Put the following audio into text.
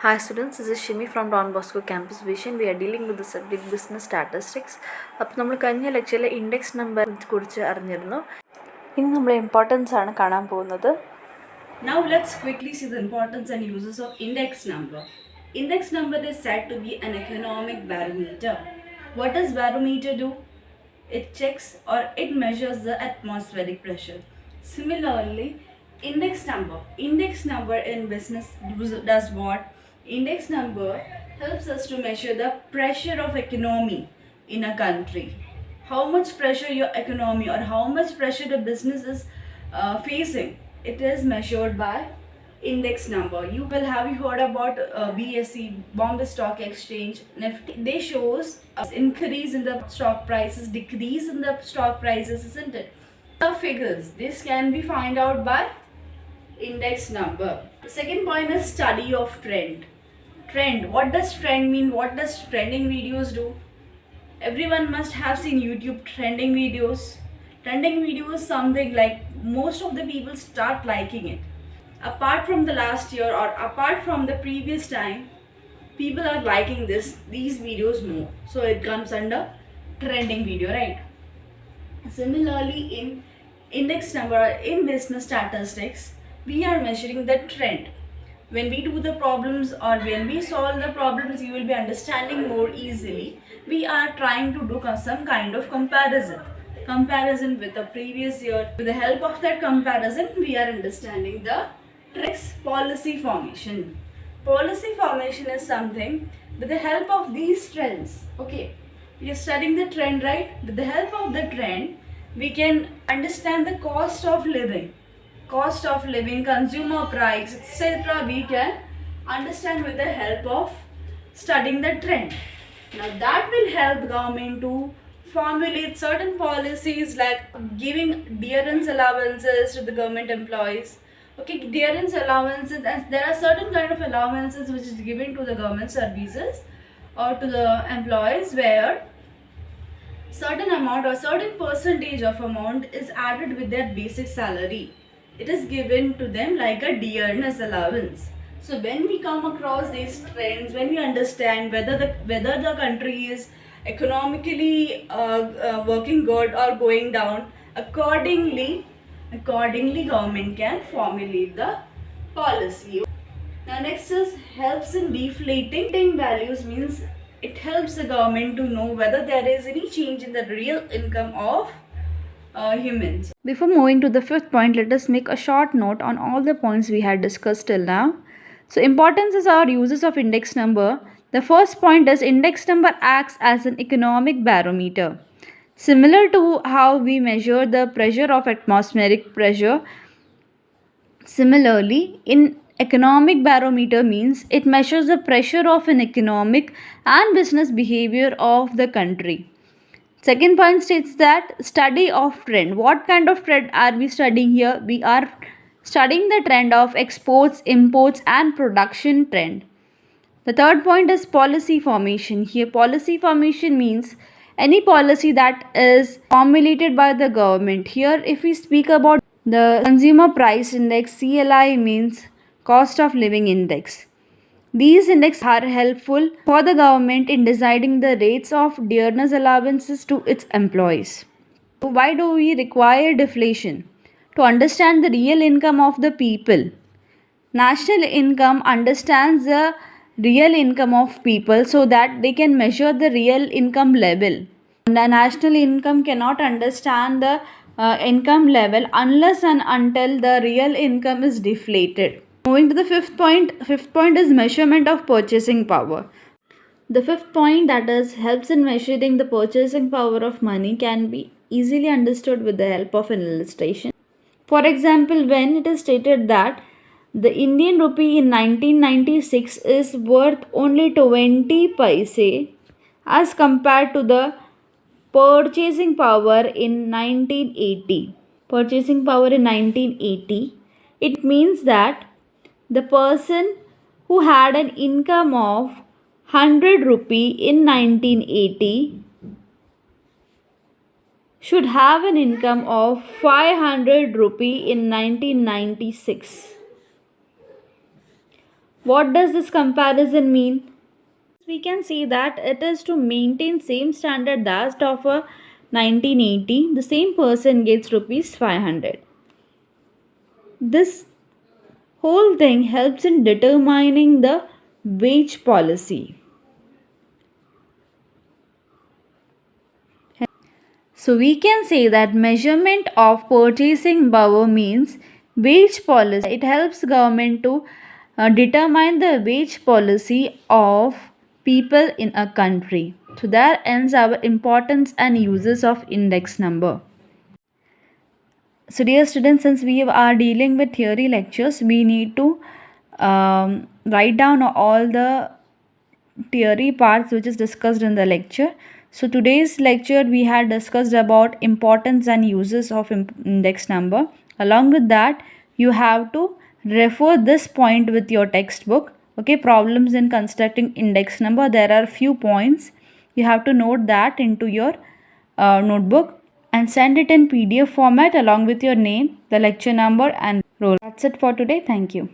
Hi students, this is Shimi from Don Bosco Campus Vision. We are dealing with the subject business statistics. അപ്പോൾ നമ്മൾ കഴിഞ്ഞ ലെക്ചറിൽ index number കുറിച്ച് അറിഞ്ഞിരുന്നു. ഇനി നമ്മൾ ഇമ്പോർട്ടൻസ് ആണ് കാണാൻ പോകുന്നത്. Now let's quickly see the importance and uses of index number. Index number is said to be an economic barometer. What does barometer do? It checks or it measures the atmospheric pressure. Similarly, index number in business does what? Index number helps us to measure the pressure of economy in a country. How much pressure your economy or how much pressure the business is facing. It is measured by index number. You heard about BSE, Bombay Stock Exchange, Nifty. They shows increase in the stock prices, decrease in the stock prices, isn't it? The figures, this can be find out by index number. The second point is study of trend. What does trend mean? What does trending videos do? Everyone must have seen YouTube trending videos. Trending videos, something like most of the people start liking it. Apart from the last year or apart from the previous time, people are liking these videos more. So it comes under trending video, right? Similarly, in index number, in business statistics, we are measuring the trend. When we do the problems or when we solve the problems, you will be understanding more easily. We are trying to do some kind of comparison with the previous year. With the help of that comparison, we are understanding the tricks. Policy formation is something with the help of these trends. Okay, we are studying the trend, right? With the help of the trend, we can understand the cost of living, consumer price, etc. We can understand with the help of studying the trend. Now that will help government to formulate certain policies like giving dearness allowances to the government employees. Okay, dearness allowances, there are certain kind of allowances which is given to the government services or to the employees where certain amount or certain percentage of amount is added with their basic salary. It is given to them like a dearness allowance. So when we come across these trends, when we understand whether the country is economically working good or going down, accordingly government can formulate the policy. Now next is helps in deflating values, means it helps the government to know whether there is any change in the real income of humans. Before moving to the fifth point, let us make a short note on all the points we had discussed till now. So importances or uses of index number. The first point is index number acts as an economic barometer. Similar to how we measure the pressure of atmospheric pressure, similarly in economic barometer means it measures the pressure of an economic and business behavior of the country. Second point states that study of trend. What kind of trend are we studying here? We are studying the trend of exports, imports and production trend. The third point is policy formation. Here policy formation means any policy that is formulated by the government. Here if we speak about the consumer price index, CLI means cost of living index. These indexes are helpful for the government in deciding the rates of dearness allowances to its employees. Why do we require deflation? To understand the real income of the people. National income understands the real income of people so that they can measure the real income level. The national income cannot understand the income level unless and until the real income is deflated. Moving to the fifth point is measurement of purchasing power. The fifth point, that is helps in measuring the purchasing power of money, can be easily understood with the help of an illustration. For example, when it is stated that the Indian rupee in 1996 is worth only 20 paise as compared to the purchasing power in 1980. It means that the person who had an income of 100 rupee in 1980 should have an income of 500 rupee in 1996. What does this comparison mean? We can see that it is to maintain same standard as of a 1980, the same person gets rupees 500. This whole thing helps in determining the wage policy. So we can say that measurement of purchasing power means wage policy. It helps government to determine the wage policy of people in a country. So there ends our importance and uses of index number. So dear students, since we are dealing with theory lectures, we need to write down all the theory parts which is discussed in the lecture. So today's lecture we had discussed about importance and uses of index number. Along with that, you have to refer this point with your textbook. Okay, problems in constructing index number. There are few points. You have to note that into your notebook and send it in PDF format along with your name, the lecture number and role. That's it for today. Thank you.